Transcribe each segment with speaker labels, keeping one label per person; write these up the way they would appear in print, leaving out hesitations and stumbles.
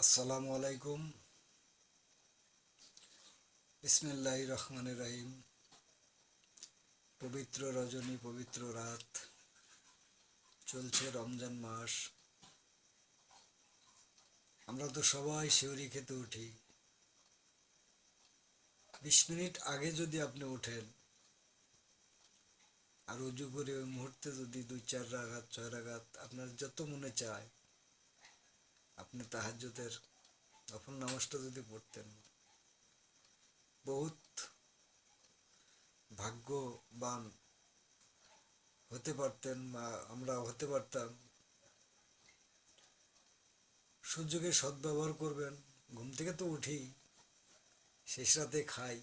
Speaker 1: আসসালামু আলাইকুম। বিসমিল্লাহির রহমানির রহিম। পবিত্র রজনী, পবিত্র রাত, চলছে রমজান মাস। আমরা তো সবাই শিহরি খেতে উঠি। 20 মিনিট আগে যদি আপনি ওঠেন আর উজু করে ওই মুহূর্তে যদি 2-4 রাকাত 6 রাকাত আপনার যত মনে চায় আপনি তাহাজ্জুদের নফল নামাজটা যদি পড়তেন, বহুত ভাগ্যবান হতে পারতেন বা আমরা হতে পারতাম। সুযোগের সদ্ব্যবহার করবেন। ঘুম থেকে তো উঠি, শেষ রাতে খাই,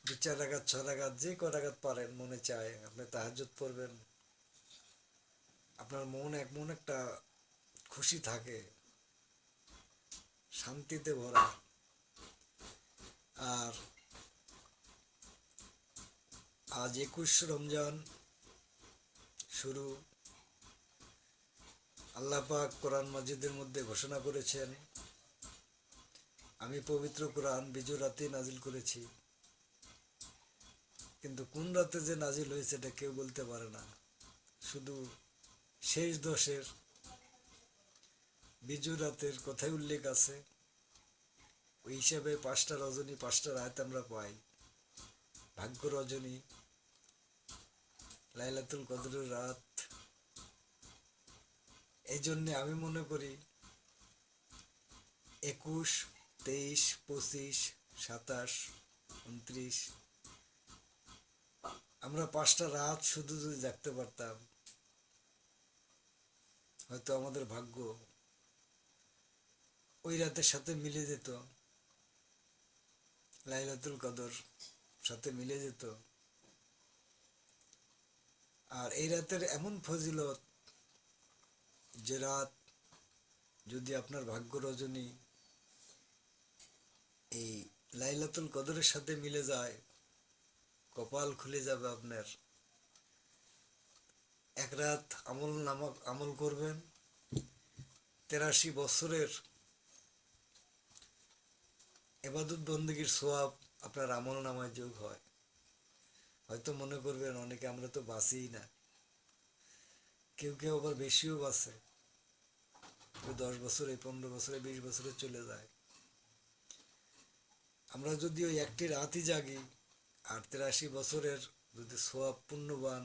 Speaker 1: 2-4 রাকাত 6 রাকাত যে করাকাত পারেন মনে চায় আপনি তাহাজ্জুদ পড়বেন। আপনার মন এমন একটা খুশি থাকে, শান্তিতে ভরা। আর আজ 21 রমজান শুরু। আল্লাহ পাক কোরআন মাজিদের মধ্যে ঘোষণা করেছেন, আমি পবিত্র কোরআন বিজু রাতে নাজিল করেছি। কিন্তু কোন রাতে যে নাজিল হয়েছে এটা কেউ বলতে পারে না। শুধু শেষ দশের বিজু রাতের কথাই উল্লেখ আছে। ওই হিসাবে 5টা রজনী 5টা রাত আমরা পাই। ভাগ্য রজনী, লাইলাতুল কদরের রাত। এই জন্যে আমি মনে করি 21, 23, 25, 27, 29 আমরা 5টা রাত শুধু যদি দেখতে পারতাম, হয়তো আমাদের ভাগ্য ওই রাতের সাথে মিলে যেত, লাইলাতুল কদর সাথে মিলে যেত। আর এই রাতের এমন ফজিলত, যে রাত যদি আপনার ভাগ্য রজনী এই লাইলাতুল কদরের সাথে মিলে যায়, কপাল খুলে যাবে আপনার। এক রাত আমল করবেন, 83 বছরের ইবাদত বন্দেগীর সওয়াব আপনার আমল নামায় যোগ হয়। হয়তো মনে করবেন অনেকে আমরা তো বাঁচিই না, কেউ কেউ আবার বেশিও বাঁচে, 10 বছরে 15 বছরে 20 বছরে চলে যায়। আমরা যদি ওই একটি রাতই জাগি আর 83 বছরের যদি সওয়াব পুণ্যবান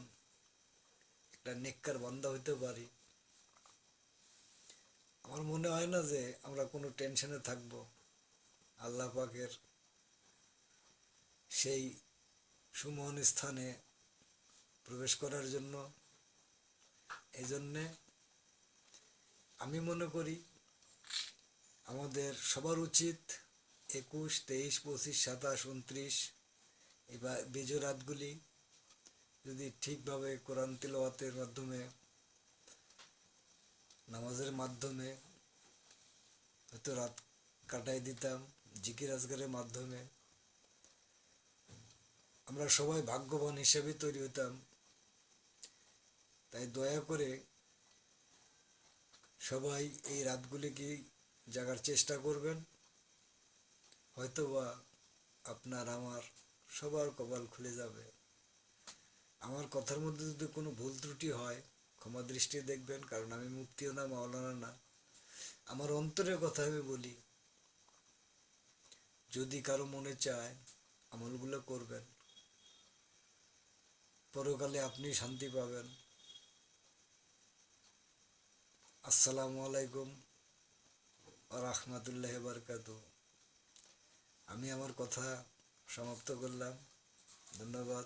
Speaker 1: একটা নেককার বান্দা হইতে পারি, আমার মনে হয় না যে আমরা কোনো টেনশনে থাকবো আল্লাহ পাকের সেই সুমহান স্থানে প্রবেশ করার জন্য। এই জন্যে আমি মনে করি আমাদের সবার উচিত 21, 23, 25, 27, 29 এবার বিজয় রাতগুলি যদি ঠিকভাবে কোরআন তিলাওয়াতের মাধ্যমে, নামাজের মাধ্যমে হয়তো রাত কাটাই দিতাম, জিকির আজগারের মাধ্যমে আমরা সবাই ভাগ্যবান হিসেবে তৈরি হতাম। তাই দয়া করে সবাই এই রাতগুলিকে জাগার চেষ্টা করবেন। হয়তোবা আপনার আমার সবার কপাল খুলে যাবে। আমার কথার মধ্যে যদি কোনো ভুল ত্রুটি হয় ক্ষমা দৃষ্টি দেখবেন, কারণ আমি মুফতিও না, মাওলানা না। আমার অন্তরের কথা আমি বলি। যদি কারো মনে চায় আমলগুলো করবেন, পরকালে আপনি শান্তি পাবেন। আসসালামু আলাইকুম ওয়া রাহমাতুল্লাহি ওয়া বারাকাতুহু। আমি আমার কথা সমাপ্ত করলাম। ধন্যবাদ।